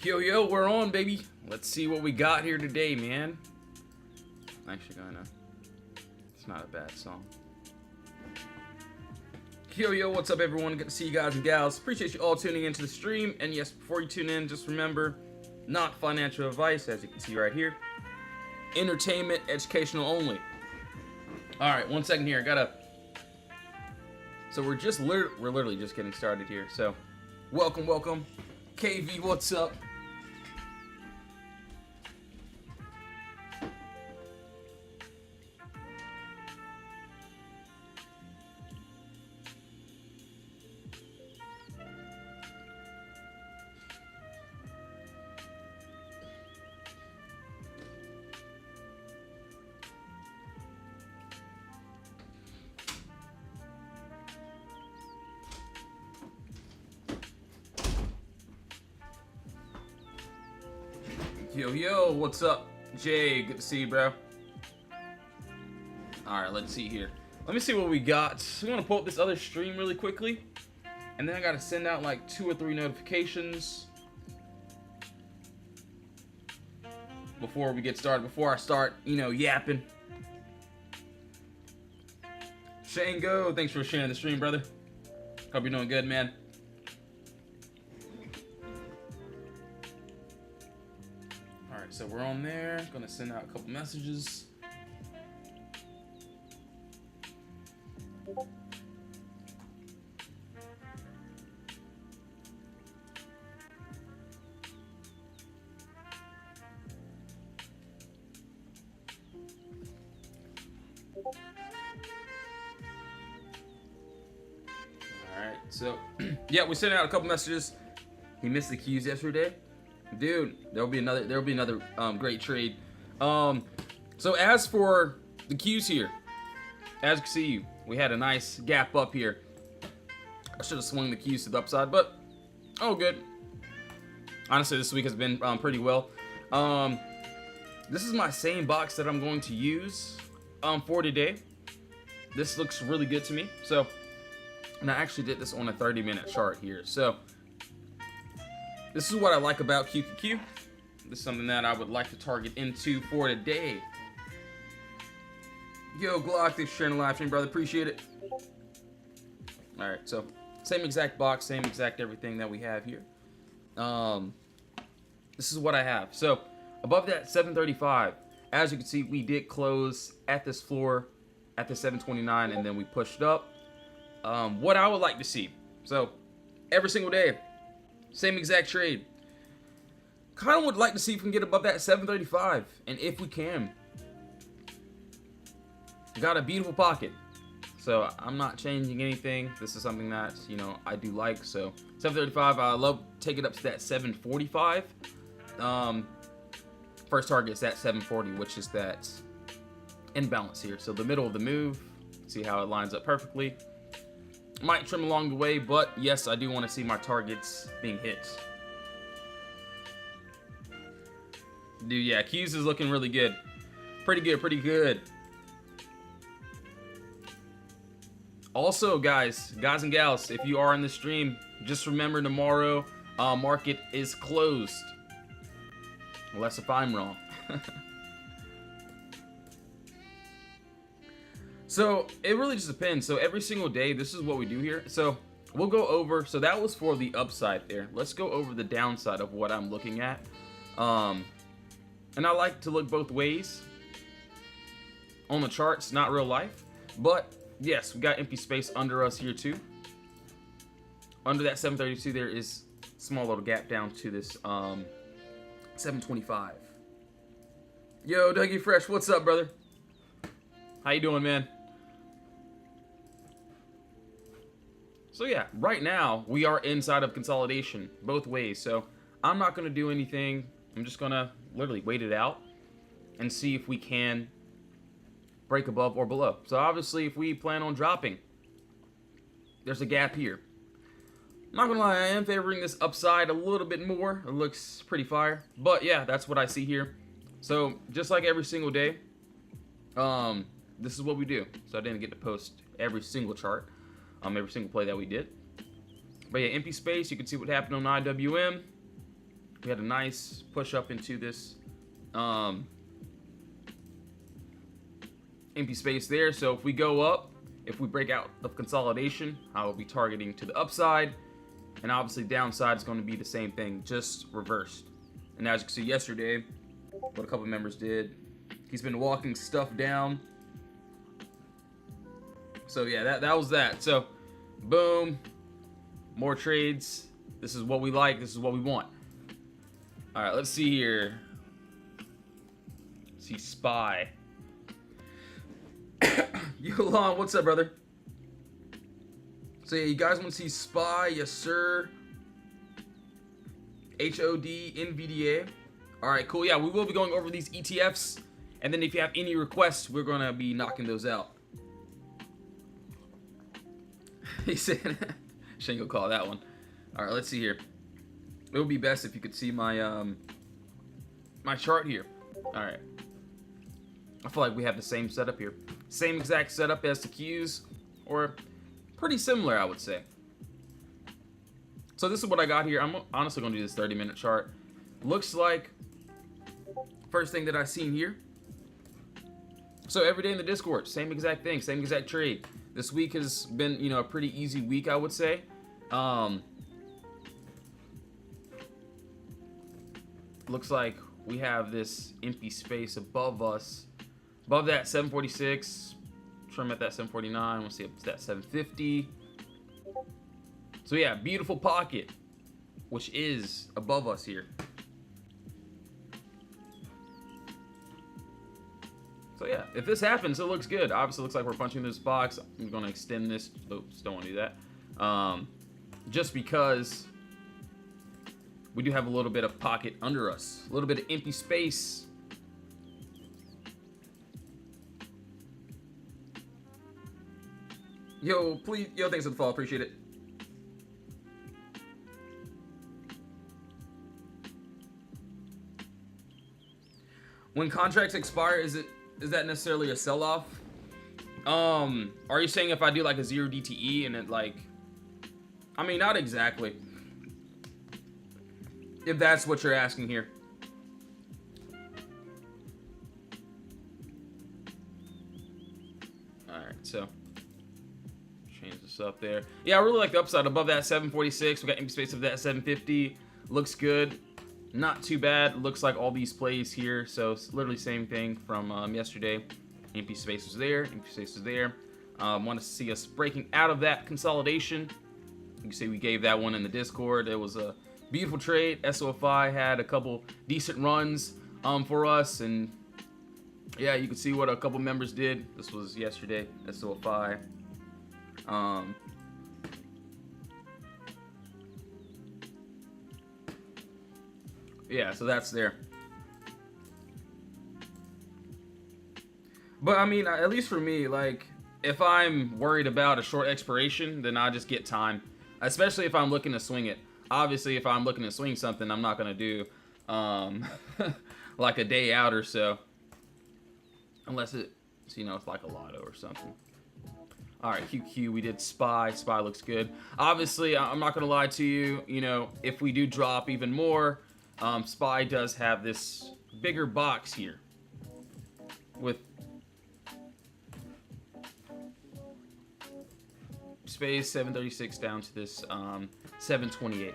Yo, we're on, baby. Let's see what we got here today, man. Actually, it's not a bad song. Yo, what's up, everyone? Good to see you guys and gals. Appreciate you all tuning into the stream. And yes, before you tune in, just remember, not financial advice, as you can see right here. Entertainment, educational only. All right, 1 second here. So we're literally just getting started here. So, welcome. KV, what's up? Yo, what's up? Jay, good to see you, bro. Alright, let's see here. Let me see what we got. We want to pull up this other stream really quickly. And then I got to send out like 2 or 3 notifications before we get started, before I start, yapping. Shane Go, thanks for sharing the stream, brother. Hope you're doing good, man. So we're on there. Gonna send out a couple messages. Alright, so yeah, we sent out a couple messages. He missed the queues yesterday. Dude, there'll be another great trade. So as for the queues here, as you can see, we had a nice gap up here. I should have swung the queues to the upside, but oh good. Honestly, this week has been pretty well. This is my same box that I'm going to use for today. This looks really good to me. So, and I actually did this on a 30-minute chart here. So, this is what I like about QQQ. This is something that I would like to target into for today. Yo, Glock, thanks for sharing the live stream, brother. Appreciate it. Alright, so same exact box, same exact everything that we have here. This is what I have. So, above that 735, as you can see, we did close at this floor at the 729, and then we pushed up. What I would like to see. So, every single day, same exact trade. Kind of would like to see if we can get above that 735. And if we can. Got a beautiful pocket. So I'm not changing anything. This is something that, I do like. So 735, I love taking it up to that 745. First target is that 740, which is that imbalance here. So the middle of the move. See how it lines up perfectly. Might trim along the way, but yes, I do want to see my targets being hit. Dude, yeah, Q's is looking really good. Pretty good. Also, guys and gals, if you are in the stream, just remember tomorrow, market is closed. Unless if I'm wrong. So, it really just depends. So, every single day, this is what we do here. So, we'll go over. So, that was for the upside there. Let's go over the downside of what I'm looking at. And I like to look both ways on the charts, not real life. But, yes, we got empty space under us here, too. Under that 732, there is a small little gap down to this 725. Yo, Dougie Fresh, what's up, brother? How you doing, man? So yeah, right now, we are inside of consolidation, both ways. So, I'm not going to do anything. I'm just going to literally wait it out and see if we can break above or below. So, obviously, if we plan on dropping, there's a gap here. I'm not going to lie, I am favoring this upside a little bit more. It looks pretty fire. But yeah, that's what I see here. So, just like every single day, this is what we do. So, I didn't get to post every single chart. every single play that we did. But yeah, empty space, you can see what happened on IWM. We had a nice push up into this empty space there. So if we go up, if we break out of consolidation, I will be targeting to the upside. And obviously downside is going to be the same thing, just reversed. And as you can see yesterday, what a couple members did, he's been walking stuff down. So yeah, that was that. So boom, more trades. This is what we like. This is what we want. All right, let's see here. Let's see SPY. Yolon, what's up, brother? So yeah, you guys want to see SPY? Yes, sir. HOD, NVDA. All right, cool. Yeah, we will be going over these ETFs. And then if you have any requests, we're going to be knocking those out. He said, Shingo call that one. All right, let's see here. It would be best if you could see my my chart here. All right. I feel like we have the same setup here. Same exact setup as the Qs, or pretty similar, I would say. So this is what I got here. I'm honestly going to do this 30-minute chart. Looks like first thing that I've seen here. So every day in the Discord, same exact thing, same exact trade. This week has been, you know, a pretty easy week, I would say. Looks like we have this empty space above us. Above that 746. Trim at that 749. We'll see up to that 750. So yeah, beautiful pocket, which is above us here. So yeah, if this happens, it looks good. Obviously, it looks like we're punching this box. I'm going to extend this. Oops, don't want to do that. Just because we do have a little bit of pocket under us. A little bit of empty space. Yo, please. Yo, thanks for the follow. Appreciate it. When contracts expire, is that necessarily a sell-off? Are you saying if I do like a 0 DTE and it like, I mean, not exactly. If that's what you're asking here. All right, so change this up there. Yeah, I really like the upside above that 746. We got empty space of that 750. Looks good. Not too bad. Looks like all these plays here. So it's literally same thing from yesterday. Empty space was there. Empty space was there. Want to see us breaking out of that consolidation. You can see we gave that one in the Discord. It was a beautiful trade. SOFI had a couple decent runs for us. And yeah, you can see what a couple members did. This was yesterday. SOFI. Yeah, so that's there. But I mean, at least for me, like, if I'm worried about a short expiration, then I just get time. Especially if I'm looking to swing it. Obviously, if I'm looking to swing something, I'm not going to do like a day out or so. Unless it's, you know, it's like a lotto or something. All right, QQ, we did SPY. SPY looks good. Obviously, I'm not going to lie to you. You know, if we do drop even more, SPY does have this bigger box here with space 736 down to this 728.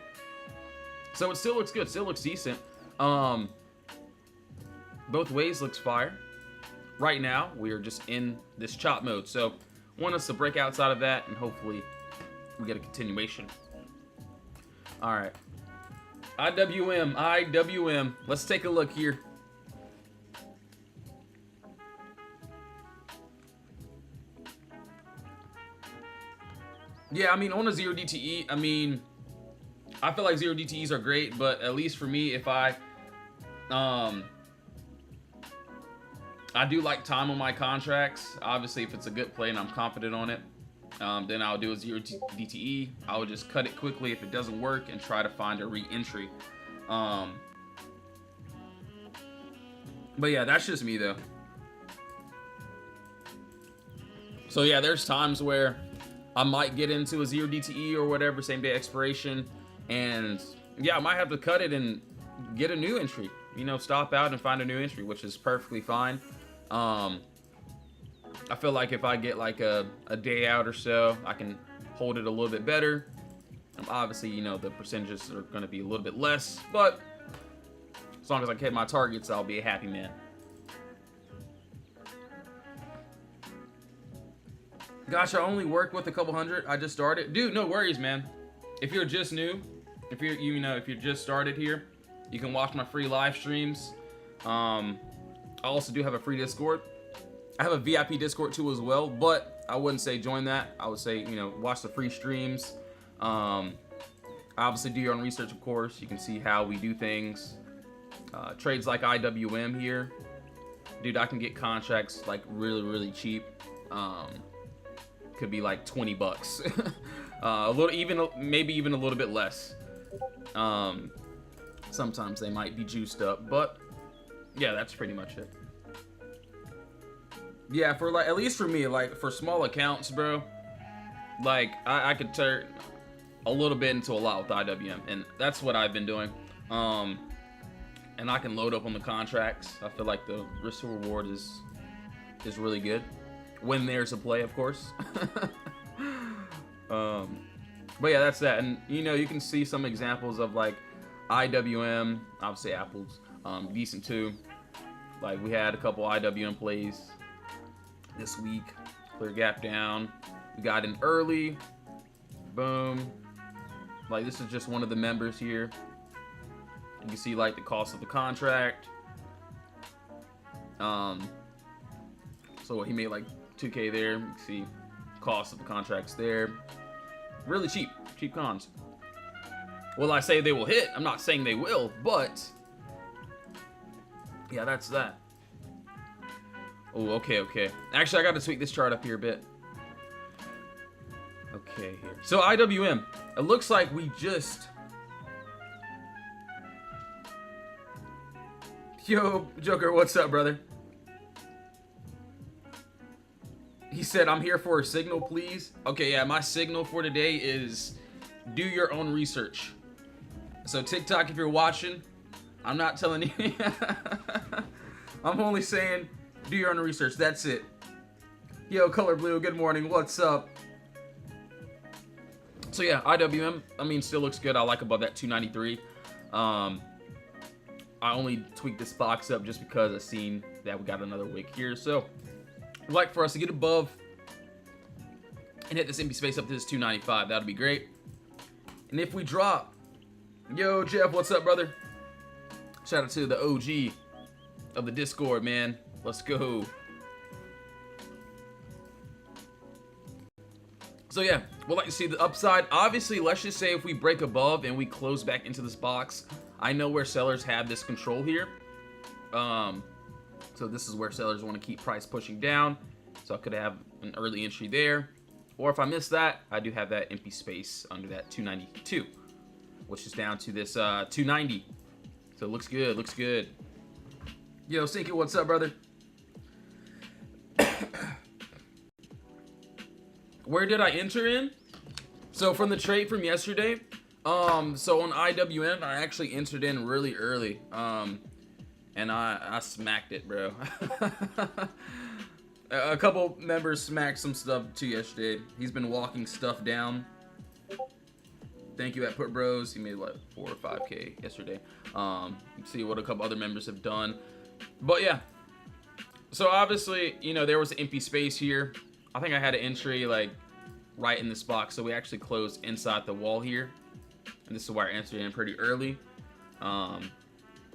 So it still looks good, still looks decent. Both ways looks fire. Right now, we are just in this chop mode. So want us to break outside of that and hopefully we get a continuation. All right. IWM. Let's take a look here. Yeah, I mean, on a 0 DTE, I mean, I feel like 0 DTEs are great, but at least for me, if I do like time on my contracts. Obviously, if it's a good play and I'm confident on it, then I'll do a 0 DTE. I will just cut it quickly if it doesn't work and try to find a re-entry. But yeah, that's just me though. So yeah, there's times where I might get into a 0 DTE or whatever, same day expiration, and yeah, I might have to cut it and get a new entry. You know, stop out and find a new entry, which is perfectly fine. I feel like if I get like a day out or so, I can hold it a little bit better. Obviously, you know, the percentages are going to be a little bit less, but as long as I hit my targets, I'll be a happy man. Gosh, I only work with a couple hundred. I just started. Dude, no worries, man. If you're just new, if you're just started here, you can watch my free live streams. I also do have a free Discord. I have a VIP Discord too as well, but I wouldn't say join that. I would say, you know, watch the free streams. Obviously do your own research, of course. You can see how we do things. Trades like IWM here. Dude, I can get contracts like really, really cheap. Could be like 20 bucks. A little, maybe even a little bit less. Sometimes they might be juiced up, but yeah, that's pretty much it. Yeah, for like, at least for me, like for small accounts, bro, like I could turn a little bit into a lot with IWM, and that's what I've been doing. And I can load up on the contracts. I feel like the risk to reward is really good when there's a play, of course. But yeah, that's that. And you know, you can see some examples of like IWM, obviously Apple's decent too. Like we had a couple IWM plays this week. Clear gap down. We got in early. Boom. Like this is just one of the members here. You can see like the cost of the contract. So he made like 2K there. You can see cost of the contracts there. Really cheap cons. Will I say they will hit? I'm not saying they will, but yeah, that's that. Oh, okay. Actually, I got to tweak this chart up here a bit. Okay, here. So IWM, it looks like we just... Yo, Joker, what's up, brother? He said, I'm here for a signal, please. Okay, yeah, my signal for today is do your own research. So TikTok, if you're watching, I'm not telling you. I'm only saying do your own research. That's it. Yo, Color Blue, good morning. What's up? So yeah, IWM, I mean, still looks good. I like above that 293. I only tweaked this box up just because I seen that we got another wick here. So I'd like for us to get above and hit this empty space up to this 295. That'd be great. And if we drop, yo, Jeff, what's up, brother? Shout out to the OG of the Discord, man. Let's go. So yeah, we'd like to see the upside. Obviously, let's just say if we break above and we close back into this box, I know where sellers have this control here. So this is where sellers want to keep price pushing down. So I could have an early entry there. Or if I miss that, I do have that empty space under that 292, which is down to this 290. So it looks good, looks good. Yo, Sinky, what's up, brother? Where did I enter in? So from the trade from yesterday, so on IWM, I actually entered in really early. And I smacked it, bro. A couple members smacked some stuff too yesterday. He's been walking stuff down. Thank you at Put Bros. He made like 4 or 5K yesterday. You can see what a couple other members have done. But yeah. So obviously, you know, there was an empty space here. I think I had an entry like right in this box. So we actually closed inside the wall here. And this is where I entered in pretty early.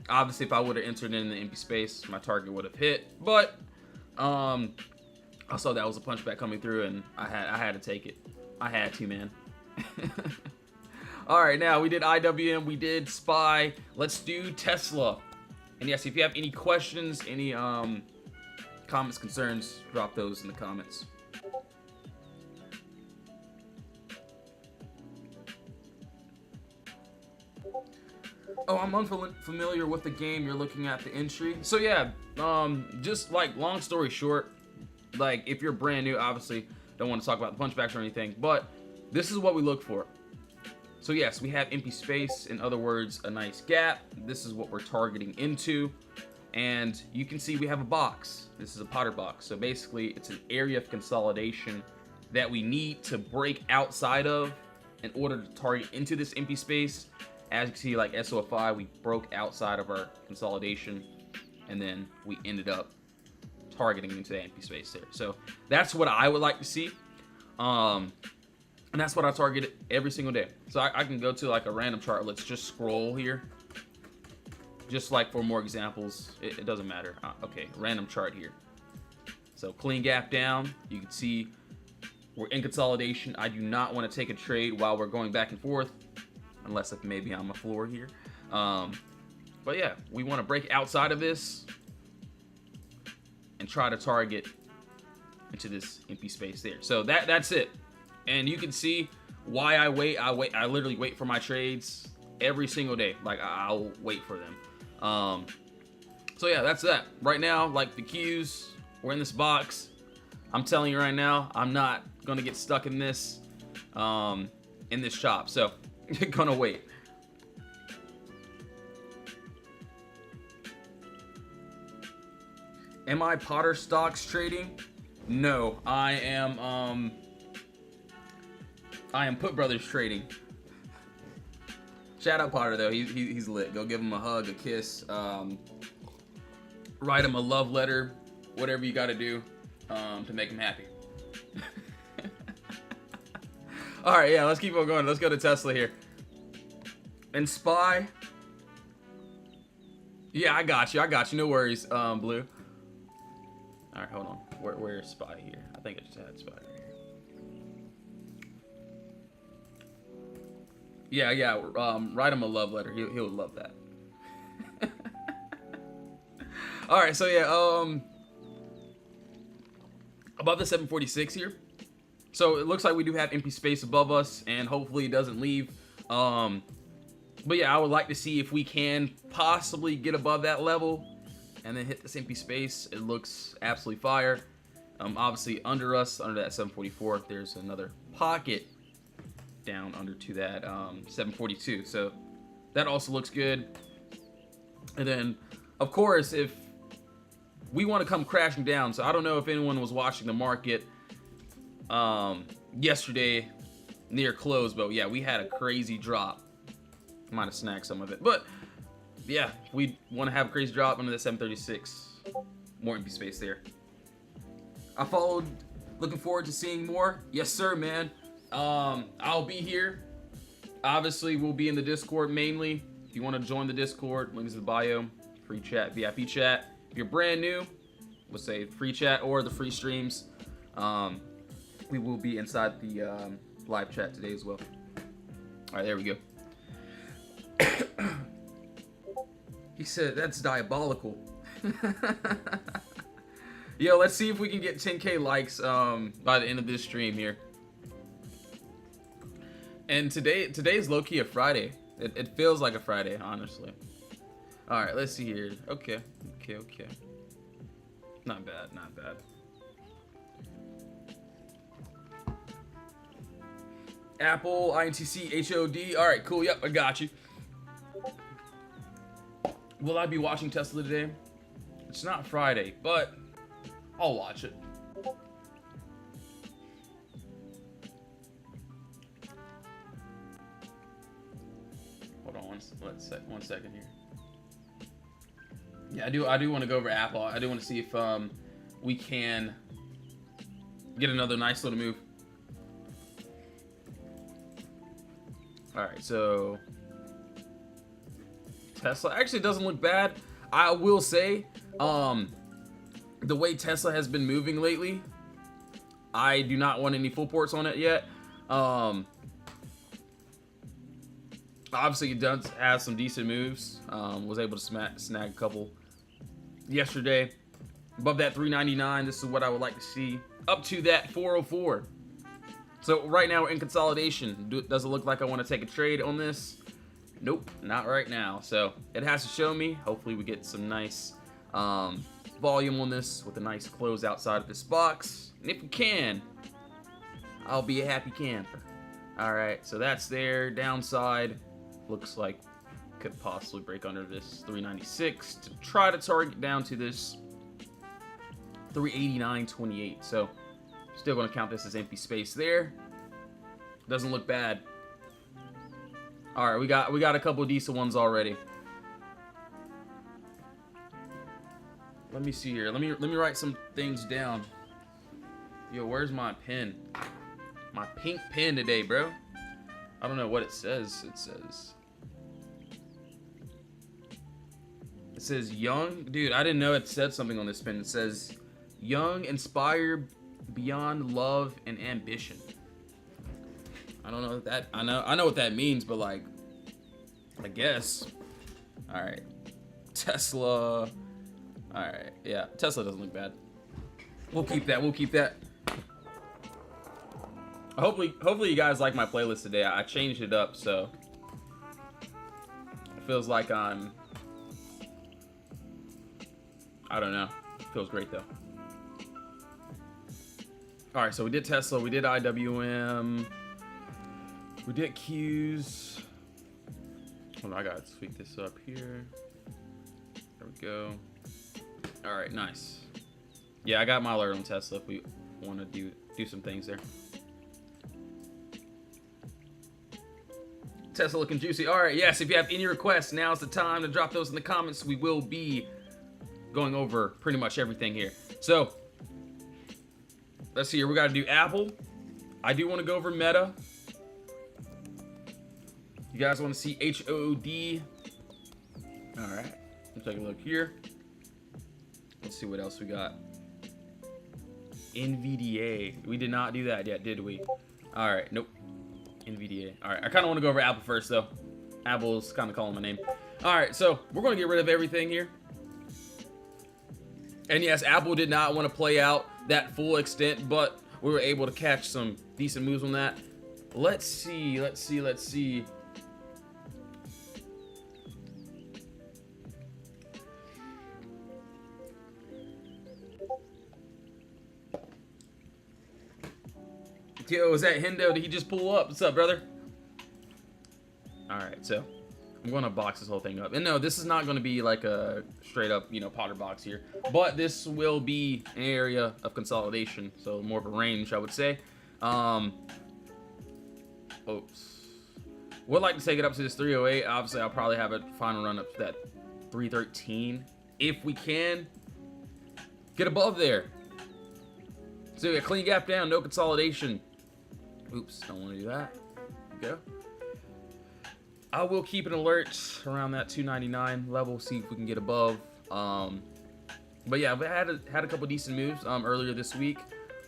Obviously, if I would have entered in the empty space, my target would have hit. But I saw that was a punchback coming through, and I had to take it. I had to, man. All right, now we did IWM, we did SPY. Let's do Tesla. And yes, if you have any questions, any comments, concerns, drop those in the comments. Oh, I'm unfamiliar with the game. You're looking at the entry. So yeah, just like long story short, like if you're brand new, obviously don't want to talk about the punchbacks or anything, but this is what we look for. So yes, we have empty space, in other words, a nice gap. This is what we're targeting into. And you can see we have a box. This is a Potter box. So basically, it's an area of consolidation that we need to break outside of in order to target into this empty space. As you can see, like SOFI, we broke outside of our consolidation, and then we ended up targeting into that empty space there. So that's what I would like to see. And that's what I target every single day. So I can go to like a random chart. Let's just scroll here. Just like for more examples, it doesn't matter. Okay, random chart here. So clean gap down. You can see we're in consolidation. I do not want to take a trade while we're going back and forth, unless if maybe I'm a floor here. But yeah, we want to break outside of this and try to target into this empty space there. So that's it. And you can see why I wait. I literally wait for my trades every single day. Like, I'll wait for them. So yeah, that's that. Right now, like the Qs, we're in this box. I'm telling you right now, I'm not gonna get stuck in this shop. So you're gonna wait. Am I Potter stocks trading? No, I am Put Brothers trading. Shout out Potter though, he's lit. Go give him a hug, a kiss, write him a love letter, whatever you got to do to make him happy. All right, yeah, let's keep on going. Let's go to Tesla here. And SPY. Yeah, I got you. No worries, Blue. All right, hold on. Where's SPY here? I think I just had SPY right here. Yeah. Write him a love letter. He'll love that. All right, so yeah, above the 746 here. So it looks like we do have empty space above us, and hopefully it doesn't leave. But yeah, I would like to see if we can possibly get above that level and then hit this empty space. It looks absolutely fire. Obviously under us, under that 744, there's another pocket down under to that 742. So that also looks good. And then, of course, if we want to come crashing down, so I don't know if anyone was watching the market yesterday near close, but yeah, we had a crazy drop. Might have snagged some of it, but yeah, we want to have a crazy drop under the 736. More empty space there. I followed. Looking forward to seeing more. Yes, sir, man. I'll be here. Obviously, we'll be in the Discord mainly. If you want to join the Discord, links in the bio. Free chat, VIP chat. If you're brand new, we'll say free chat or the free streams. We will be inside the live chat today as well. All right, there we go. He said, that's diabolical. Yo, let's see if we can get 10K likes by the end of this stream here. And today's low-key a Friday. It feels like a Friday, honestly. All right, let's see here. Okay. Not bad. Apple, INTC, HOD. All right, cool. Yep, I got you. Will I be watching Tesla today? It's not Friday, but I'll watch it. Hold on one second here. Yeah, I do want to go over Apple. I do want to see if we can get another nice little move. All right, so Tesla actually doesn't look bad. I will say, the way Tesla has been moving lately, I do not want any full ports on it yet. Obviously, it does have some decent moves. Was able to snag a couple yesterday. Above that 399, this is what I would like to see. Up to that 404. So right now we're in consolidation. Does it look like I want to take a trade on this? Nope, not right now. So it has to show me. Hopefully we get some nice volume on this with a nice close outside of this box. And if we can, I'll be a happy camper. All right, so that's there. Downside looks like could possibly break under this 396 to try to target down to this 389.28. So still going to count this as empty space there. Doesn't look bad. All right, we got a couple of decent ones already. Let me see here. Let me write some things down. Yo, where's my pen? My pink pen today, bro. I don't know what it says. It says young. Dude, I didn't know it said something on this pen. It says young, inspired beyond love and ambition. I don't know that. I know what that means, but like, I guess. All right, Tesla. All right, yeah, Tesla doesn't look bad. We'll keep that. Hopefully you guys like my playlist today. I changed it up, so it feels like I don't know. It feels great though. All right, so we did Tesla, we did IWM. We did Q's. Hold on, I gotta tweak this up here. There we go. All right, nice. Yeah, I got my alert on Tesla if we want to do some things there. Tesla looking juicy. All right, yes, if you have any requests, now's the time to drop those in the comments. We will be going over pretty much everything here. So, let's see here. We got to do Apple. I do want to go over Meta. You guys want to see HOD? All right, let's take a look here. Let's see what else we got. NVDA. We did not do that yet, did we? All right, nope. NVDA. All right, I kind of want to go over Apple first, though. Apple's kind of calling my name. All right, so we're going to get rid of everything here. And yes, Apple did not want to play out that full extent, but we were able to catch some decent moves on that. Let's see. Yo, is that Hendo? Did he just pull up? What's up, brother? All right, so I'm going to box this whole thing up. And no, this is not going to be like a straight up, Potter box here. But this will be an area of consolidation, so more of a range, I would say. Oops. Would like to take it up to this 308. Obviously, I'll probably have a final run up to that 313. If we can get above there. So a clean gap down, no consolidation. Oops, don't want to do that. There we go. I will keep an alert around that 299 level, see if we can get above. But yeah, we had a couple decent moves earlier this week.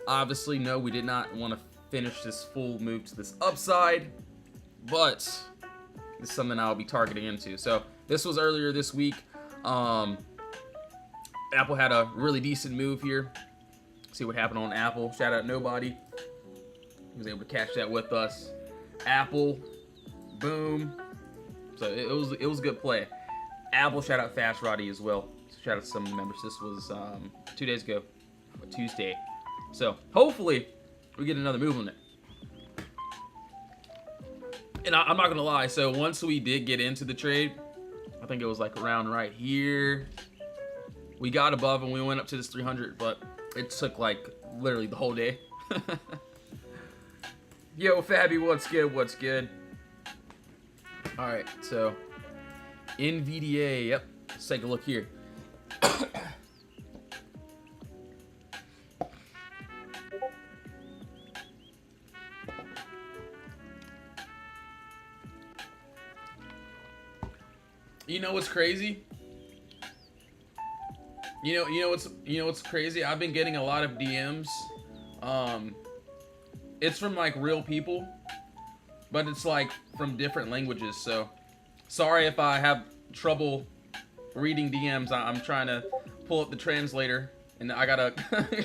Obviously, no, we did not want to finish this full move to this upside, but it's something I'll be targeting into. So this was earlier this week. Apple had a really decent move here. See what happened on Apple. Shout out Nobody. He was able to catch that with us. Apple, boom. So it was a good play. Apple, shout out Fast Roddy as well. Shout out to some of the members. This was 2 days ago, Tuesday. So hopefully we get another move on it. And I'm not gonna lie. So once we did get into the trade, I think it was like around right here. We got above and we went up to this 300, but it took like literally the whole day. Yo, Fabby, what's good? All right, so NVDA, yep. Let's take a look here. You know what's crazy? You know what's crazy? I've been getting a lot of DMs. It's from like real people, but it's like from different languages. So sorry if I have trouble reading DMs. I'm trying to pull up the translator, and I gotta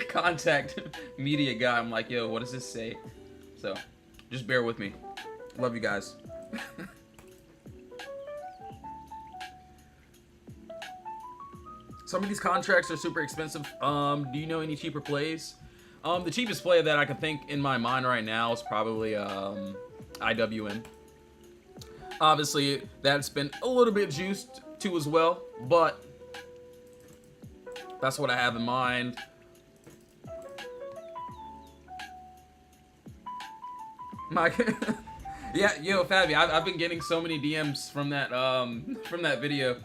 contact media guy. I'm like, yo, what does this say? So just bear with me. Love you guys. Some of these contracts are super expensive. Do you know any cheaper plays? The cheapest play that I can think in my mind right now is probably IWM. Obviously, that's been a little bit juiced too as well, but that's what I have in mind. Mike, yeah, yo, Fabi, I've been getting so many DMs from that video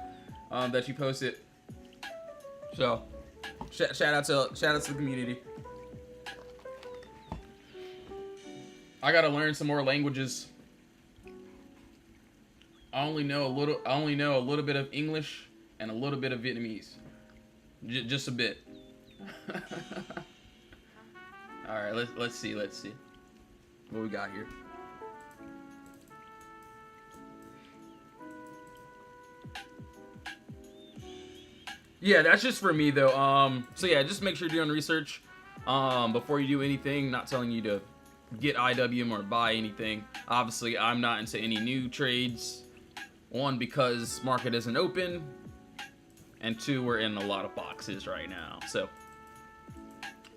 that you posted. So, shout out to the community. I gotta learn some more languages. I only know a little bit of English and a little bit of Vietnamese. Just a bit. All right, let's see what we got here. Yeah, that's just for me though. So yeah, just make sure you're doing research before you do anything. Not telling you to get IWM or buy anything. Obviously, I'm not into any new trades. One, because market isn't open, and two, we're in a lot of boxes right now. So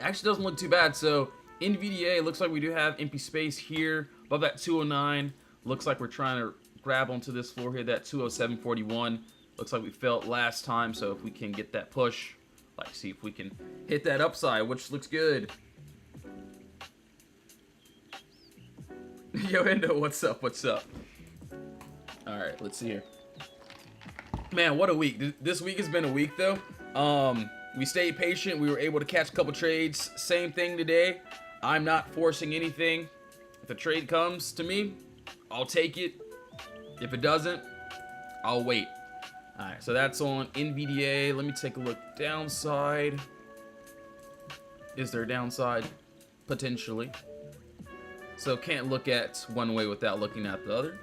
actually doesn't look too bad. So NVDA looks like we do have empty space here above that 209. Looks like we're trying to grab onto this floor here, that 207.41. Looks like we felt last time, so if we can get that push, like see if we can hit that upside, which looks good. Yo, Endo, what's up? What's up? All right, let's see here. Man, what a week. This week has been a week, though. We stayed patient. We were able to catch a couple trades. Same thing today. I'm not forcing anything. If a trade comes to me, I'll take it. If it doesn't, I'll wait. All right, so that's on NVDA. Let me take a look. Downside. Is there a downside? Potentially. So can't look at one way without looking at the other.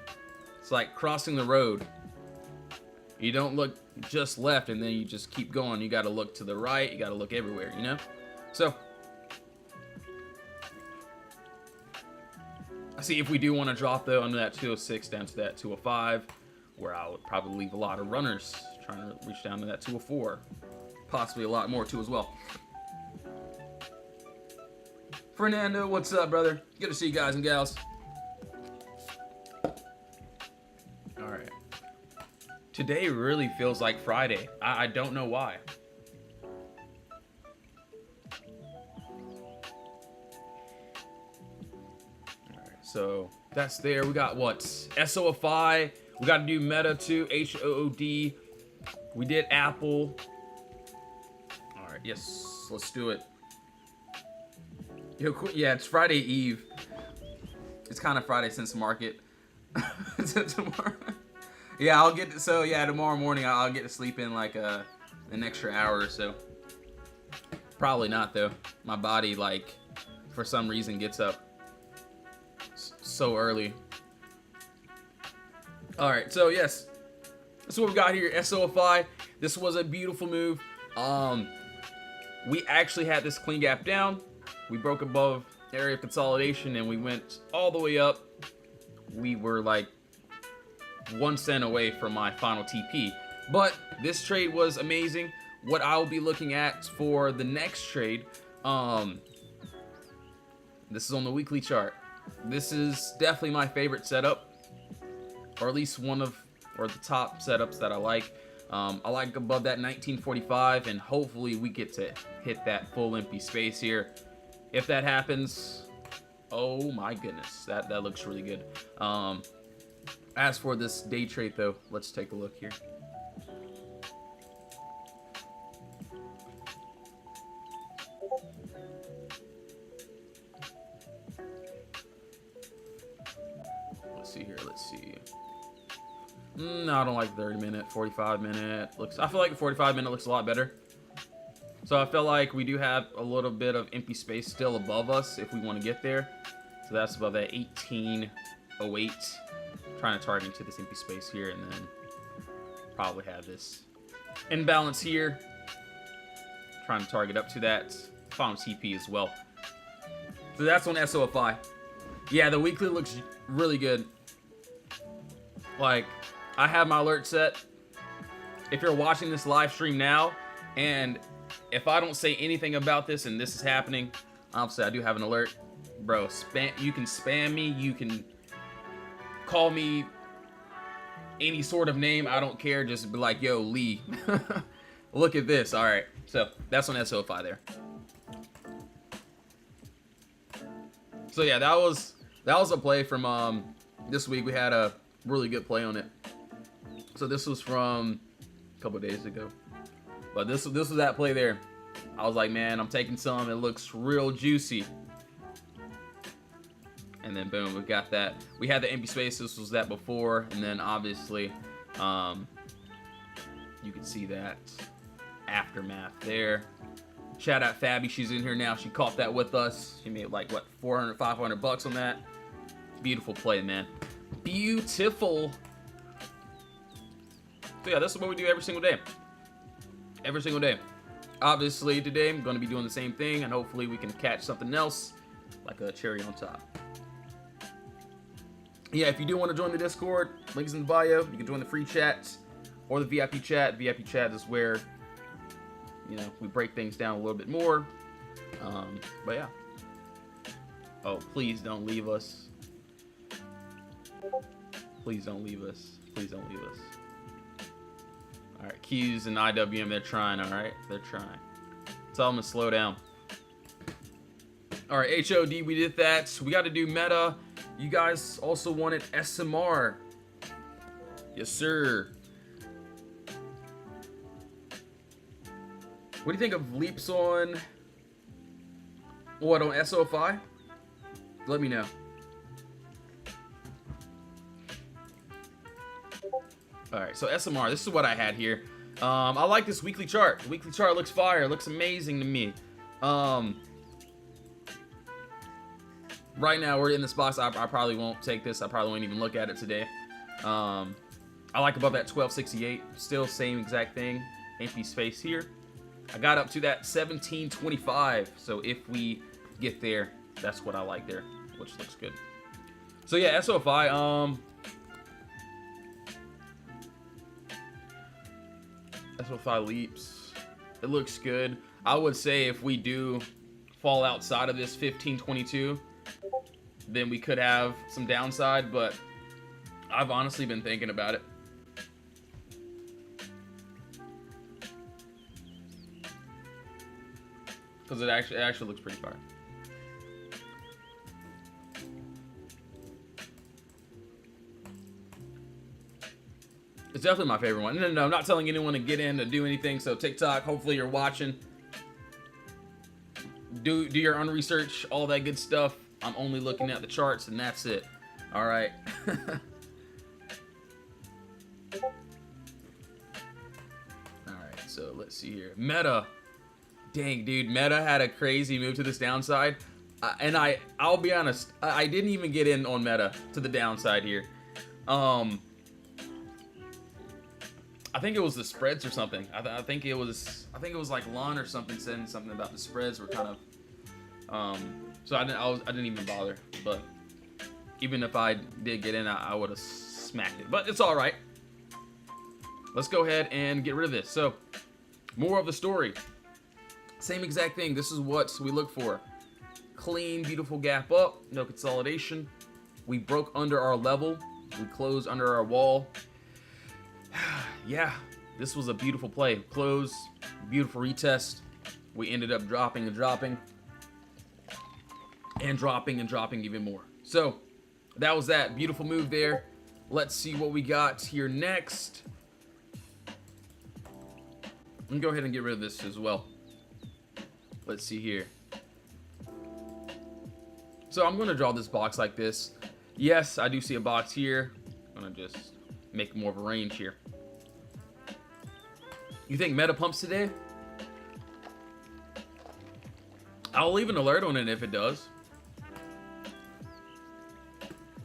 It's like crossing the road. You don't look just left and then you just keep going. You got to look to the right. You got to look everywhere, you know? So, I see if we do want to drop though under that 206 down to that 205, where I would probably leave a lot of runners trying to reach down to that 204. Possibly a lot more too as well. Fernando, what's up, brother? Good to see you guys and gals. All right. Today really feels like Friday. I don't know why. All right, so that's there. We got what? SOFI. We got to do Meta too. HOOD. We did Apple. All right, yes, let's do it. Yo, yeah, it's Friday Eve. It's kind of Friday since market. Tomorrow. Yeah, I'll get to, so yeah, tomorrow morning I'll get to sleep in like an extra hour or so. Probably not though. My body like for some reason gets up so early. All right, so yes, that's what we got here. SOFI. This was a beautiful move. We actually had this clean gap down. We broke above area of consolidation and we went all the way up. We were like 1 cent away from my final TP. But this trade was amazing. What I'll be looking at for the next trade, this is on the weekly chart. This is definitely my favorite setup, or at least one of, or the top setups that I like. I like above that 1945, and hopefully we get to hit that full empty space here. If that happens, oh my goodness, that looks really good. As for this day trade though, let's take a look here. Let's see here, let's see. No, I don't like 30 minute, 45 minute. I feel like the 45 minute looks a lot better. So I feel like we do have a little bit of empty space still above us if we want to get there. So that's above that 1808. Trying to target into this empty space here, and then probably have this imbalance here. Trying to target up to that final TP as well. So that's on SOFI. Yeah, the weekly looks really good. Like, I have my alert set. If you're watching this live stream now, and if I don't say anything about this and this is happening, Obviously, I do have an alert. Bro, you can spam me. You can call me any sort of name. I don't care. Just be like, yo, Lee. Look at this. All right. So that's on SO5 there. So yeah, that was a play from this week. We had a really good play on it. So this was from a couple days ago. But this was that play there. I was like, man, I'm taking some. It looks real juicy. And then boom, we got that. We had the empty space. This was that before. And then obviously, you can see that aftermath there. Shout out Fabi. She's in here now. She caught that with us. She made like, what, 400, 500 bucks on that. Beautiful play, man. Beautiful. So yeah, this is what we do every single day. Every single day. Obviously, today I'm going to be doing the same thing, and hopefully we can catch something else, like a cherry on top. Yeah, if you do want to join the Discord, links in the bio. You can join the free chats or the VIP chat. VIP chat is where, you know, we break things down a little bit more. But yeah. Oh, please don't leave us. Please don't leave us. Please don't leave us. All right, Q's and IWM, they're trying, all right? They're trying. Tell them to slow down. All right, HOD, we did that. We got to do meta. You guys also wanted SMR. Yes, sir. What do you think of leaps on, what, on SO5? Let me know. All right, so SMR, this is what I had here. I like this weekly chart. The weekly chart looks fire. It looks amazing to me. Right now, we're in this box. I probably won't take this. I probably won't even look at it today. I like above that 1268. Still same exact thing. Empty space here. I got up to that 1725. So if we get there, that's what I like there, which looks good. So yeah, SOFI. SO5 leaps. It looks good. I would say if we do fall outside of this 1522, then we could have some downside, but I've honestly been thinking about it. Because it actually looks pretty fire. It's definitely my favorite one. No, I'm not telling anyone to get in to do anything. So TikTok, hopefully you're watching. Do your own research, all that good stuff. I'm only looking at the charts, and that's it. All right. All right. So let's see here. Meta. Dang, dude. Meta had a crazy move to this downside, and I'll be honest. I didn't even get in on Meta to the downside here. I think it was the spreads or something. I think it was like Lon or something saying something about the spreads were kind of. So I didn't even bother. But even if I did get in, I would have smacked it. But it's all right. Let's go ahead and get rid of this. So more of the story. Same exact thing. This is what we look for. Clean, beautiful gap up. No consolidation. We broke under our level. We closed under our wall. Yeah, this was a beautiful play. Close, beautiful retest. We ended up dropping and dropping. And dropping and dropping even more. So, that was that. Beautiful move there. Let's see what we got here next. Let me go ahead and get rid of this as well. Let's see here. So, I'm going to draw this box like this. Yes, I do see a box here. I'm going to just make more of a range here. You think Meta pumps today? I'll leave an alert on it if it does.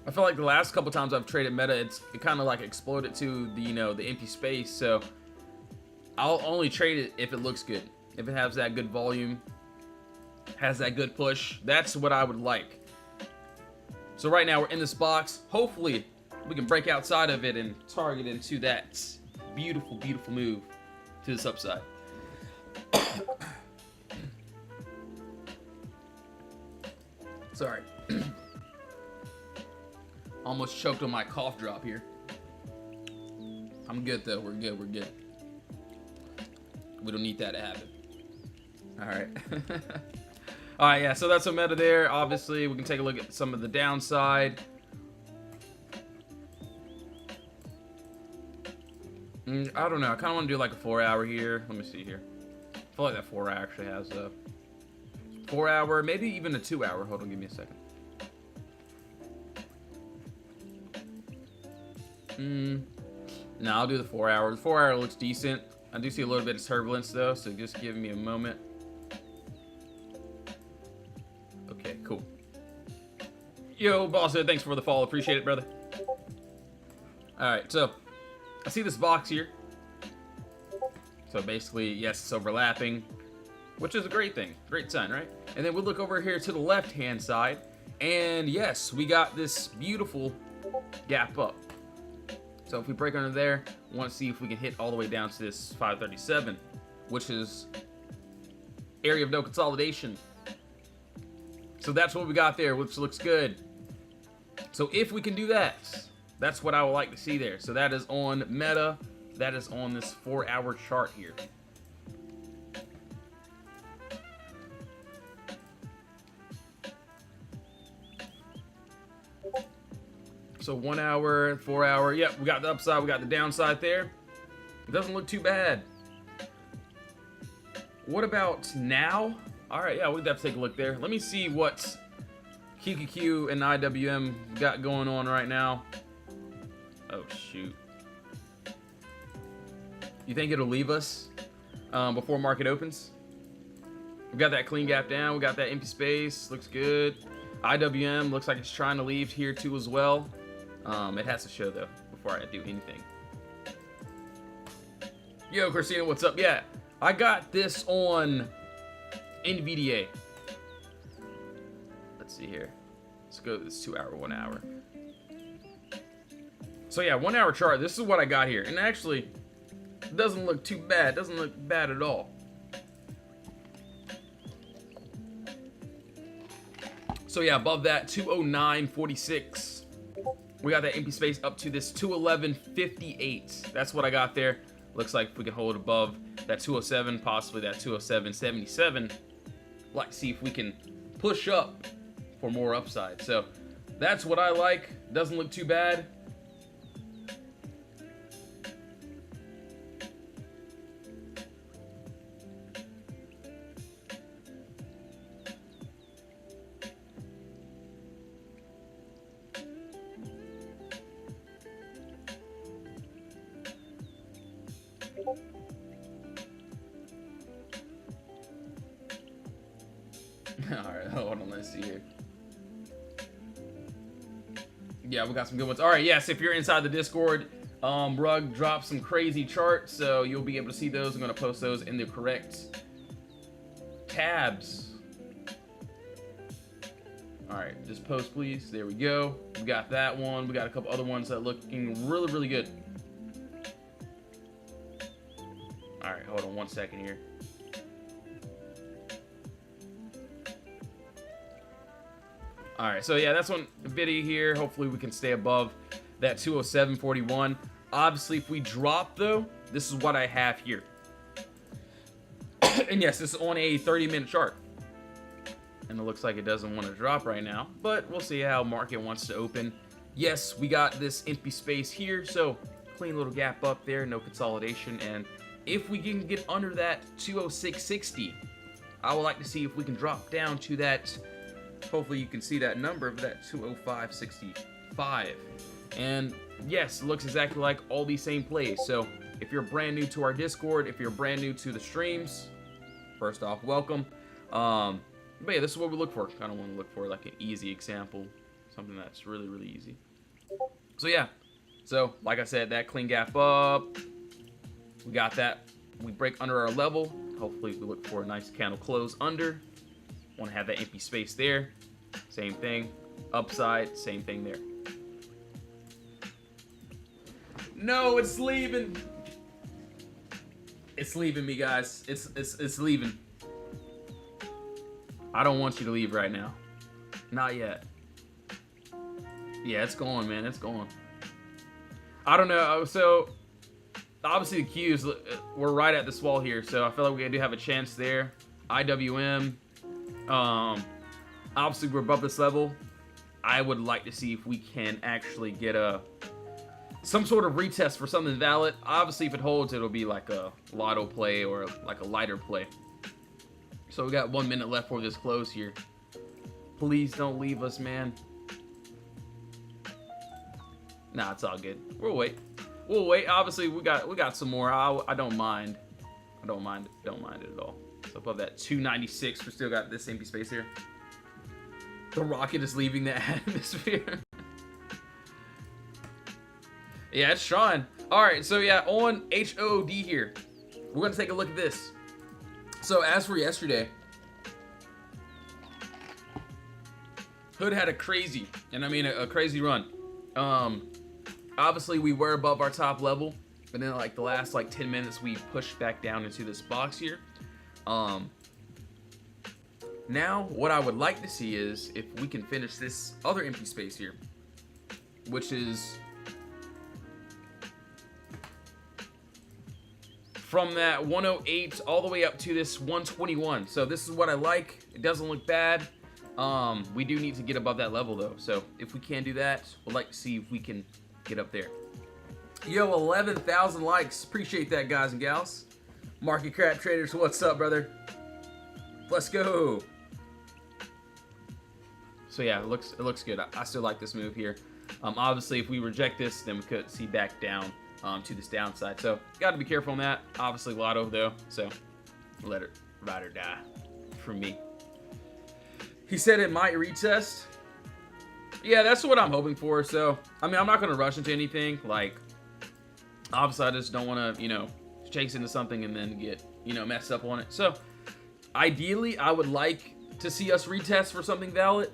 I feel like the last couple times I've traded Meta, it kind of like exploded to the, you know, the empty space. So I'll only trade it if it looks good. If it has that good volume, has that good push, that's what I would like. So right now we're in this box. Hopefully we can break outside of it and target into that beautiful, beautiful move to this upside. Sorry. Almost choked on my cough drop here. I'm good though. We're good. We're good. We don't need that to happen. All right. All right. Yeah. So that's a meta there. Obviously, we can take a look at some of the downside. I don't know. I kind of want to do like a 4-hour here. Let me see here. I feel like that 4-hour actually has a 4-hour, maybe even a 2-hour. Hold on, give me a second. No, I'll do the 4-hour. The 4-hour looks decent. I do see a little bit of turbulence though, so just give me a moment. Okay, cool. Yo, boss, thanks for the follow. Appreciate it, brother. All right, so I see this box here. So basically, yes, it's overlapping, which is a great thing. Great sign, right? And then we'll look over here to the left-hand side. And yes, we got this beautiful gap up. So if we break under there, I want to see if we can hit all the way down to this 537, which is area of no consolidation. So that's what we got there, which looks good. So if we can do that, that's what I would like to see there. So that is on Meta. That is on this 4-hour chart here. So 1 hour, 4 hour. Yep, we got the upside, we got the downside there. It doesn't look too bad. What about now? All right, yeah, we'd have to take a look there. Let me see what QQQ and IWM got going on right now. Oh, shoot. You think it'll leave us before market opens? We got that clean gap down. We got that empty space. Looks good. IWM looks like it's trying to leave here too as well. It has to show though before I do anything. Yo, Christina, what's up? Yeah, I got this on NVDA. Let's see here. Let's go to this 2-hour, 1 hour. So yeah, 1 hour chart. This is what I got here, and actually, it doesn't look too bad. It doesn't look bad at all. So yeah, above that 209.46. We got that empty space up to this 211.58. That's what I got there. Looks like if we can hold above that 207, possibly that 207.77. Like to see if we can push up for more upside. So that's what I like. Doesn't look too bad. Alright, hold on, let's see here. Yeah, we got some good ones. Alright, yes, if you're inside the Discord, Rug dropped some crazy charts, so you'll be able to see those. I'm going to post those in the correct tabs. Alright, just post, please. There we go. We got that one. We got a couple other ones that are looking really, really good. Alright, hold on 1 second here. Alright, so yeah, that's one video here. Hopefully we can stay above that 207.41. Obviously, if we drop, though, this is what I have here. And yes, this is on a 30-minute chart. And it looks like it doesn't want to drop right now. But we'll see how market wants to open. Yes, we got this empty space here. So, clean little gap up there. No consolidation. And if we can get under that 206.60, I would like to see if we can drop down to that. Hopefully you can see that number of that 205.65. And yes, it looks exactly like all these same plays. So if you're brand new to our Discord, if you're brand new to the streams, first off, welcome. But yeah, this is what we look for. Kind of want to look for like an easy example, something that's really, really easy. So yeah, so like I said, that clean gap up, we got that. We break under our level. Hopefully we look for a nice candle close under. Want to have that empty space there. Same thing. Upside, same thing there. No, it's leaving. It's leaving me, guys. It's leaving. I don't want you to leave right now. Not yet. Yeah, it's going, man. It's going. I don't know. So, obviously the Qs, we're right at this wall here, so I feel like we do have a chance there. IWM. Obviously, we're above this level. I would like to see if we can actually get some sort of retest for something valid. Obviously, if it holds, it'll be like a lotto play or like a lighter play. So we got 1 minute left for this close here. Please don't leave us, man. Nah, it's all good. We'll wait. We'll wait. Obviously, we got some more. I don't mind. I don't mind it at all. So above that 296, we still got this empty space here. The rocket is leaving the atmosphere. Yeah, it's Sean. All right, so yeah, on HOD here, we're gonna take a look at this. So as for yesterday, Hood had a crazy, and I mean a crazy run. Obviously we were above our top level, but then like the last like 10 minutes we pushed back down into this box here. Now what I would like to see is if we can finish this other empty space here, which is from that 108 all the way up to this 121. So this is what I like. It doesn't look bad. We do need to get above that level though. So if we can do that, we'd like to see if we can get up there. Yo, 11,000 likes. Appreciate that, guys and gals. Market Crap Traders, what's up, brother? Let's go. So yeah, it looks good. I still like this move here. Obviously, if we reject this, then we could see back down to this downside. So got to be careful on that. Obviously, lotto though. So let it ride or die for me. He said it might retest. Yeah, that's what I'm hoping for. So I mean, I'm not gonna rush into anything. Like, obviously, I just don't want to, chase into something and then get, messed up on it. So ideally, I would like to see us retest for something valid.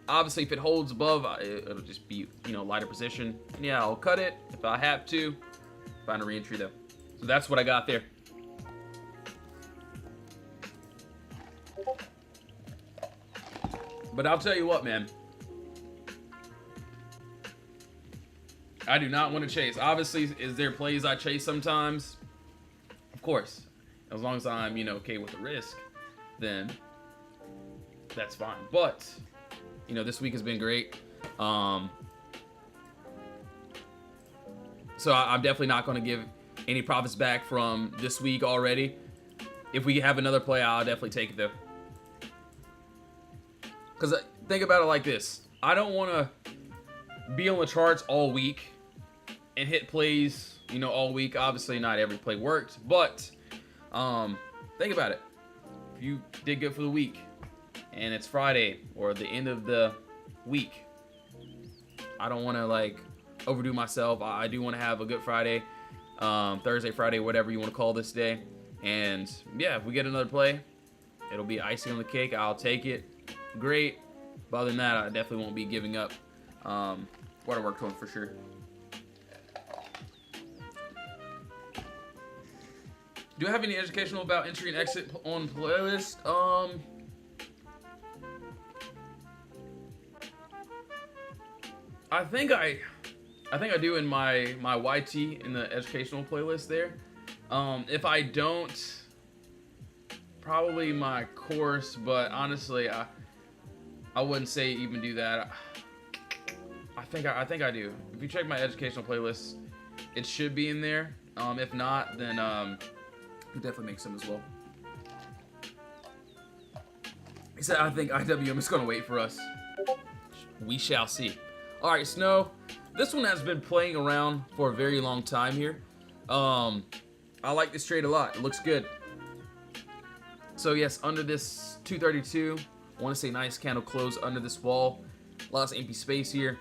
Obviously, if it holds above, it'll just be, lighter position. And yeah, I'll cut it if I have to. Find a re-entry though. So that's what I got there. But I'll tell you what, man. I do not want to chase. Obviously, is there plays I chase sometimes? Of course. As long as I'm, okay with the risk, then that's fine. But, this week has been great. So I'm definitely not going to give any profits back from this week already. If we have another play, I'll definitely take it though. Because think about it like this. I don't want to be on the charts all week and hit plays, all week. Obviously, not every play worked, but think about it. If you did good for the week and it's Friday or the end of the week, I don't want to overdo myself. I do want to have a good Friday, Thursday, Friday, whatever you want to call this day. And yeah, if we get another play, it'll be icing on the cake. I'll take it. Great. But other than that, I definitely won't be giving up what I worked on for sure. Do I have any educational about entry and exit on playlist? I think I do in my YT in the educational playlist there. If I don't, probably my course, but honestly, I wouldn't say even do that. I think I do. If you check my educational playlist, it should be in there. If not, then definitely make some as well. He said, I think IWM is going to wait for us. We shall see. All right, Snow. This one has been playing around for a very long time here. I like this trade a lot. It looks good. So yes, under this 232, I want to say nice candle close under this wall. Lots of empty space here.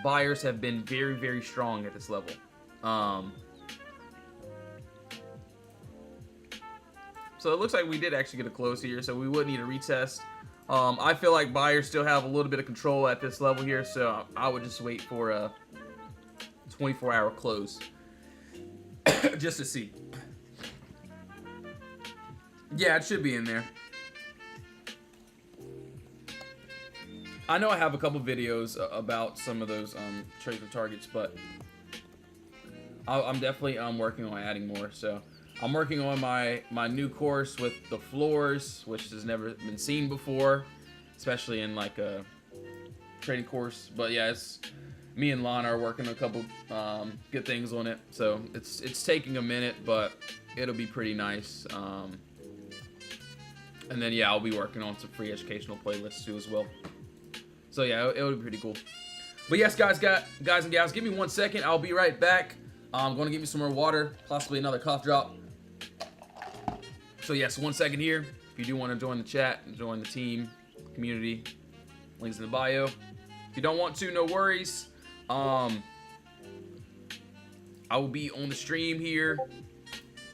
Buyers have been very, very strong at this level. So it looks like we did actually get a close here, so we would need a retest. I feel like buyers still have a little bit of control at this level here, so I would just wait for a 24-hour close just to see. Yeah, it should be in there. I know I have a couple videos about some of those trades and targets, but I'm definitely working on adding more. So I'm working on my new course with the floors, which has never been seen before, especially in like a trading course. But yeah, it's me and Lana are working a couple good things on it. So it's taking a minute, but it'll be pretty nice. And then yeah, I'll be working on some free educational playlists too as well. So yeah, it would be pretty cool. But yes, guys and gals, give me 1 second. I'll be right back. I'm going to give me some more water, possibly another cough drop. So yes, 1 second here. If you do want to join the chat and join the team, community, links in the bio. If you don't want to, no worries. I will be on the stream here.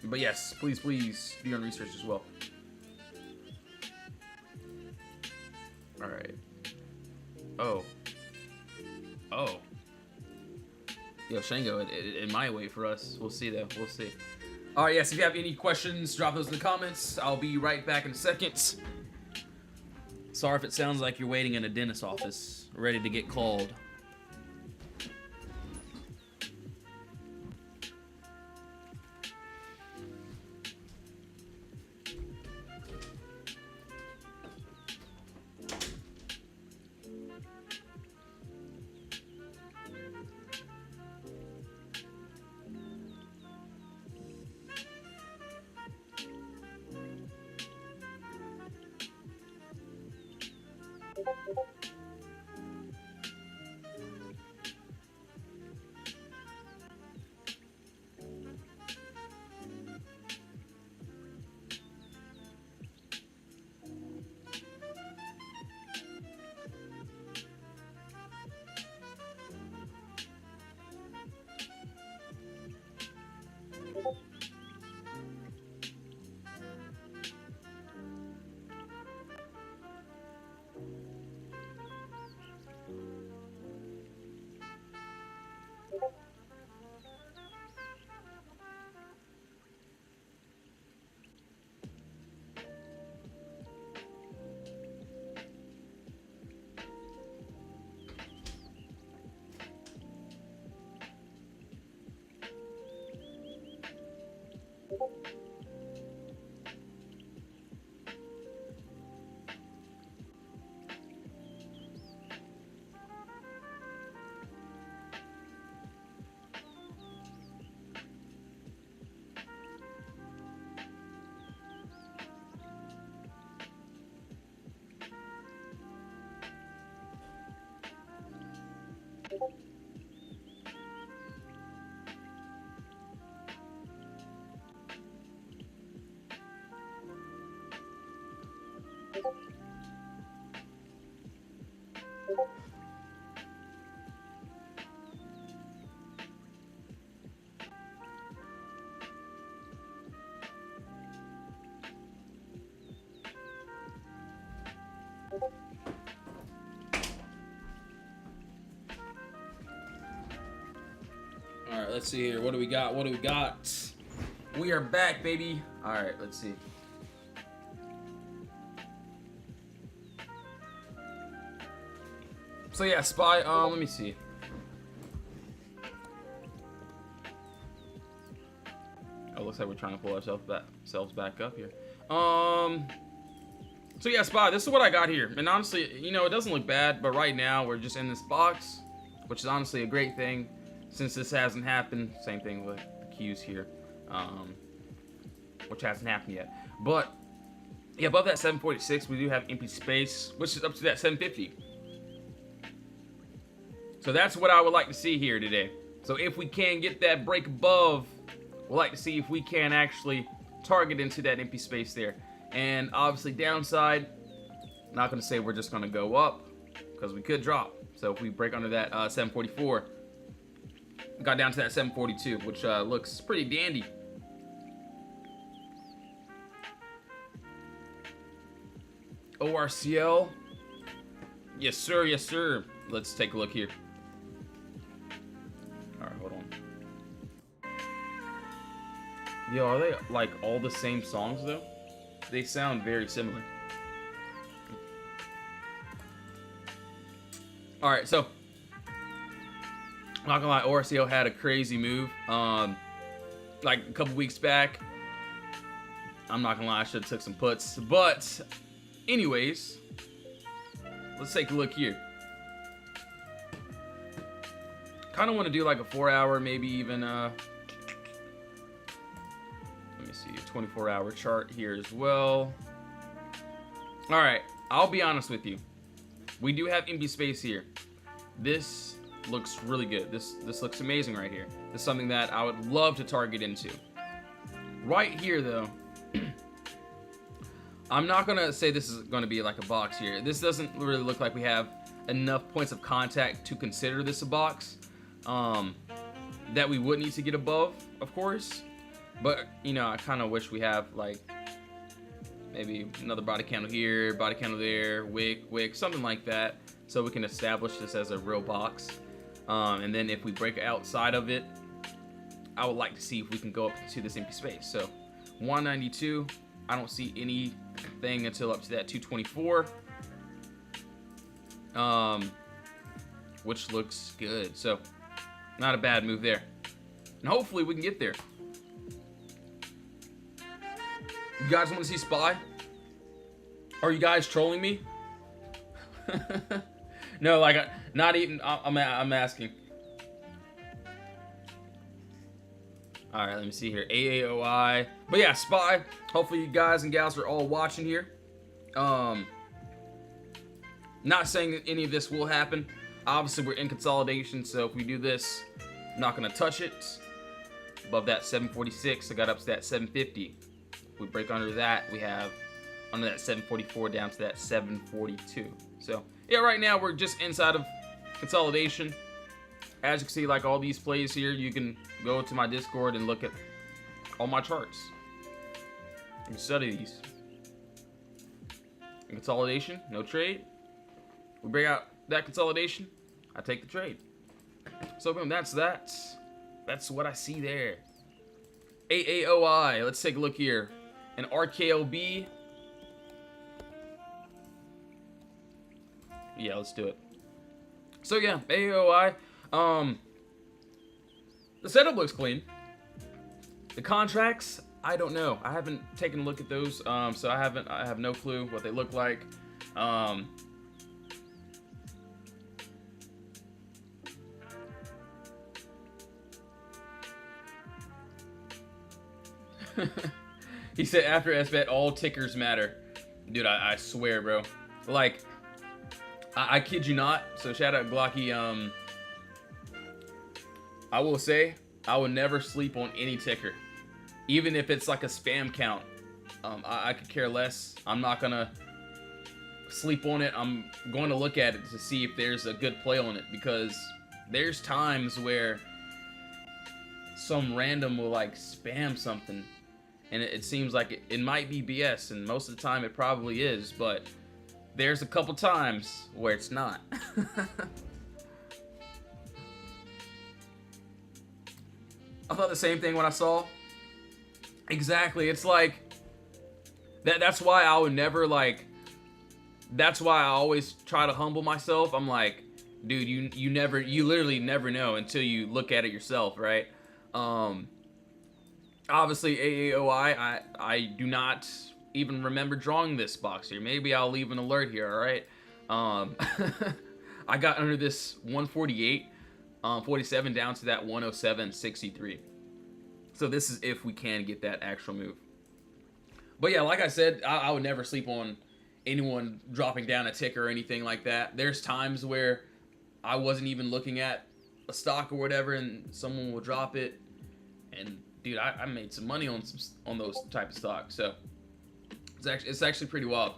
But yes, please do your own research as well. All right. Oh. Yo, Shango, it might wait for us. We'll see, though. We'll see. All right, yes, if you have any questions, drop those in the comments. I'll be right back in a second. Sorry if it sounds like you're waiting in a dentist's office, ready to get called. All right, let's see here. What do we got? We are back, baby. All right, let's see. So yeah, Spy, let me see. Oh, looks like we're trying to pull ourselves back up here. So yeah, Spy, this is what I got here. And honestly, you know, it doesn't look bad, but right now we're just in this box, which is honestly a great thing since this hasn't happened. Same thing with the Qs here, which hasn't happened yet. But yeah, above that 746, we do have empty space, which is up to that 750. So that's what I would like to see here today. So if we can get that break above, we'd like to see if we can actually target into that empty space there. And obviously downside, not going to say we're just going to go up because we could drop. So if we break under that 744, got down to that 742, which looks pretty dandy. ORCL. Yes, sir. Yes, sir. Let's take a look here. All right, hold on. Yo, are they like all the same songs though? They sound very similar. All right, so not gonna lie, Orcio had a crazy move. Like a couple weeks back. I'm not gonna lie, I should have took some puts. But, anyways, let's take a look here. Kind of want to do like a 4-hour, maybe even let me see, a 24-hour chart here as well. All right, I'll be honest with you. We do have empty space here. This looks really good. This looks amazing right here. This is something that I would love to target into. Right here, though, I'm not gonna say this is gonna be like a box here. This doesn't really look like we have enough points of contact to consider this a box. That we would need to get above, of course. But, you know, I kind of wish we have, like, maybe another body candle here, body candle there, wick, something like that, so we can establish this as a real box. And then if we break outside of it, I would like to see if we can go up to this empty space. So, 192, I don't see anything until up to that 224. Which looks good. So, not a bad move there. And hopefully we can get there. You guys want to see SPY? Are you guys trolling me? No, like, not even, I'm asking. Alright, let me see here. AAOI. But yeah, SPY. Hopefully you guys and gals are all watching here. Not saying that any of this will happen. Obviously, we're in consolidation, so if we do this, I'm not going to touch it. Above that 746, I got up to that 750. If we break under that, we have under that 744 down to that 742. So, yeah, right now we're just inside of consolidation. As you can see, like all these plays here, you can go to my Discord and look at all my charts. You can study these. In consolidation, no trade. We break out that consolidation, I take the trade. So boom, that's that. That's what I see there. AAOI, let's take a look here. An RKLB. Yeah, let's do it. So yeah, AAOI. The setup looks clean. The contracts, I don't know. I haven't taken a look at those, so I have no clue what they look like. He said after SBET, all tickers matter. Dude, I swear, bro. Like, I kid you not. So shout out Glocky. I will say, I will never sleep on any ticker. Even if it's like a spam count. I could care less. I'm not gonna sleep on it. I'm going to look at it to see if there's a good play on it. Because there's times where some random will like spam something. And it seems like it might be BS, and most of the time it probably is, but there's a couple times where it's not. I thought the same thing when I saw. Exactly, it's like, that's why I would never like, that's why I always try to humble myself. I'm like, dude, you literally never know until you look at it yourself, right? Obviously, AAOI, I do not even remember drawing this box here. Maybe I'll leave an alert here, alright? I got under this 148, 47 down to that 107.63. So this is if we can get that actual move. But yeah, like I said, I would never sleep on anyone dropping down a ticker or anything like that. There's times where I wasn't even looking at a stock or whatever, and someone will drop it, and dude, I made some money on those type of stocks, so it's actually pretty wild.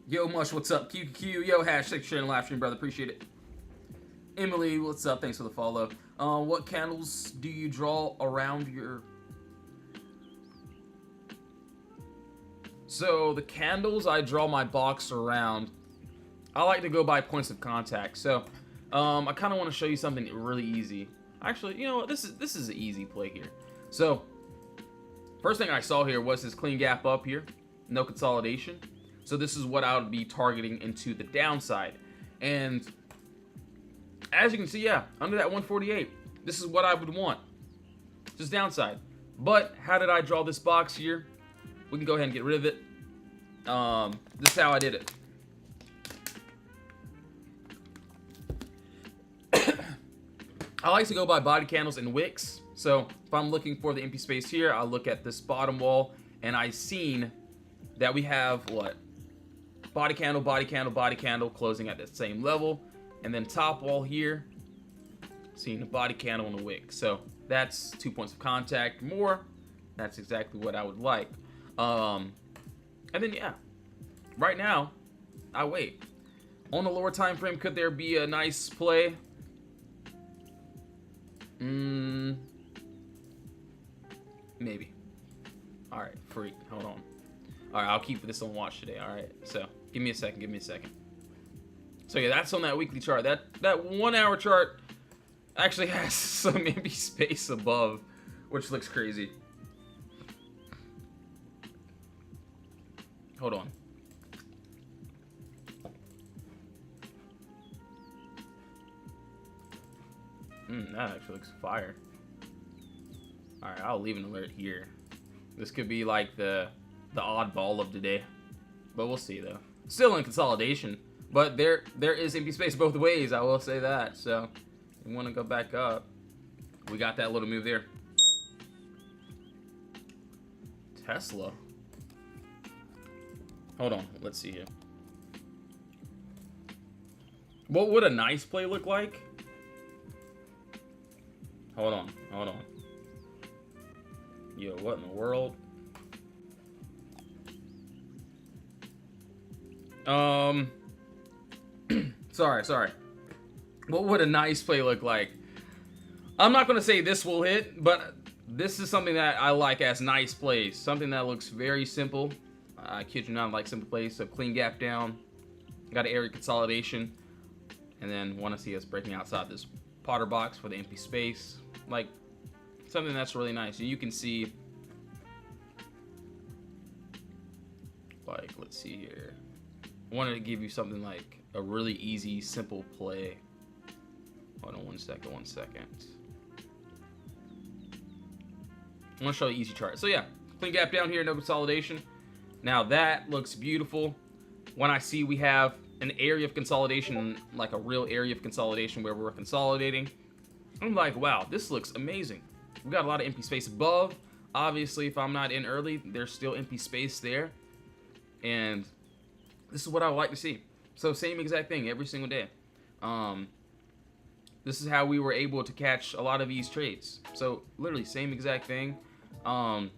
Yo, Mush, what's up? QQQ, yo, hashtag sharing live stream, brother, appreciate it. Emily, what's up? Thanks for the follow. What candles do you draw around your? So the candles I draw my box around, I like to go by points of contact. So. I kind of want to show you something really easy. Actually, you know what? This is an easy play here. So, first thing I saw here was this clean gap up here. No consolidation. So this is what I would be targeting into the downside. And as you can see, yeah, under that 148, this is what I would want. Just downside. But how did I draw this box here? We can go ahead and get rid of it. This is how I did it. I like to go by body candles and wicks. So if I'm looking for the empty space here, I'll look at this bottom wall, and I've seen that we have what? Body candle, body candle, body candle closing at the same level. And then top wall here, seeing a body candle and a wick. So that's 2 points of contact more. That's exactly what I would like. And then yeah, right now, I wait. On the lower time frame, could there be a nice play? Maybe. Alright, freak. Hold on. Alright, I'll keep this on watch today. Alright, so give me a second. Give me a second. So yeah, that's on that weekly chart. That 1 hour chart actually has some empty space above, which looks crazy. Hold on. That actually looks fire. Alright, I'll leave an alert here. This could be like the oddball of the day. But we'll see though. Still in consolidation. But there is empty space both ways, I will say that. So you want to go back up. We got that little move there. Tesla. Hold on, let's see here. What would a nice play look like? Hold on. Yo, what in the world? Sorry. What would a nice play look like? I'm not gonna say this will hit, but this is something that I like as nice plays. Something that looks very simple. I kid you not, I like simple plays. So clean gap down, got an area consolidation, and then want to see us breaking outside this Potter box for the empty space. Like something that's really nice. And you can see, like, let's see here. I wanted to give you something like a really easy, simple play. Hold on one second. I want to show you easy chart. So yeah, clean gap down here, no consolidation. Now that looks beautiful. When I see we have an area of consolidation, like a real area of consolidation where we're consolidating, I'm like, wow, this looks amazing. We got a lot of empty space above. Obviously, if I'm not in early, there's still empty space there. And this is what I would like to see. So same exact thing every single day. This is how we were able to catch a lot of these trades. So literally same exact thing. You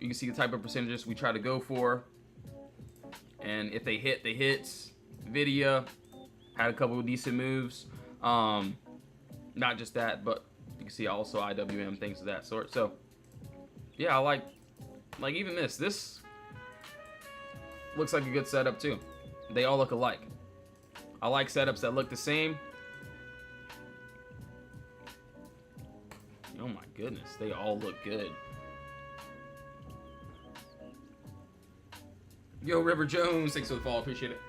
can see the type of percentages we try to go for. And if they hit, they hit. Nvidia had a couple of decent moves. Not just that, but you can see also IWM, things of that sort. So yeah, I like even this. This looks like a good setup too. They all look alike. I like setups that look the same. Oh my goodness, they all look good. Yo, River Jones, thanks for the follow, appreciate it.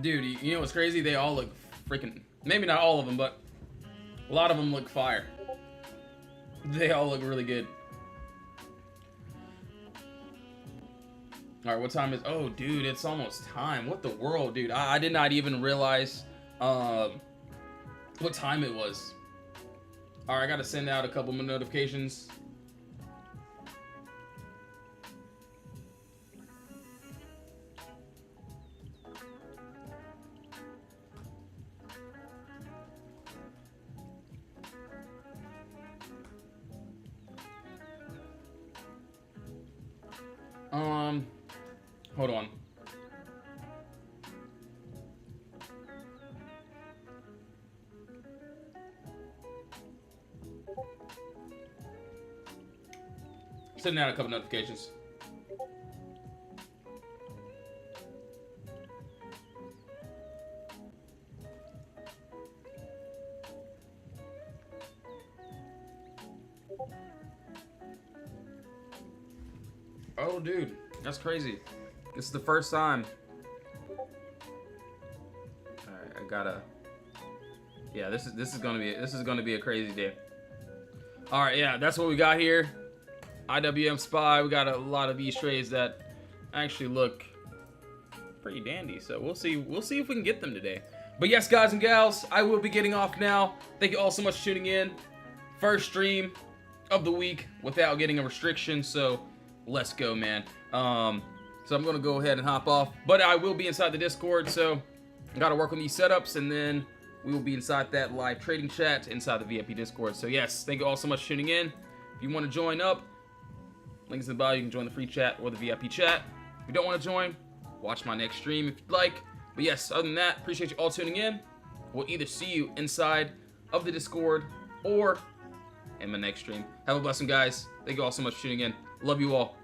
Dude, you know what's crazy? They all look freaking, maybe not all of them, but a lot of them look fire. They all look really good. All right, what time is, oh dude, it's almost time. What the world, dude? I did not even realize what time it was. All right, I gotta send out a couple more notifications. Hold on. Sending out a couple notifications. Oh, dude, that's crazy. This is the first time. All right, I gotta. Yeah, this is gonna be a crazy day. All right, yeah, that's what we got here. IWM Spy. We got a lot of these trades that actually look pretty dandy. So we'll see if we can get them today. But yes, guys and gals, I will be getting off now. Thank you all so much for tuning in. First stream of the week without getting a restriction. So let's go, man. So I'm gonna go ahead and hop off, but I will be inside the Discord. So I gotta work on these setups, and then we will be inside that live trading chat inside the VIP Discord. So yes, thank you all so much for tuning in. If you want to join up, links in the bio. You can join the free chat or the VIP chat. If you don't want to join, watch my next stream if you'd like. But yes, other than that, appreciate you all tuning in. We'll either see you inside of the Discord or in my next stream. Have a blessing, guys. Thank you all so much for tuning in. Love you all.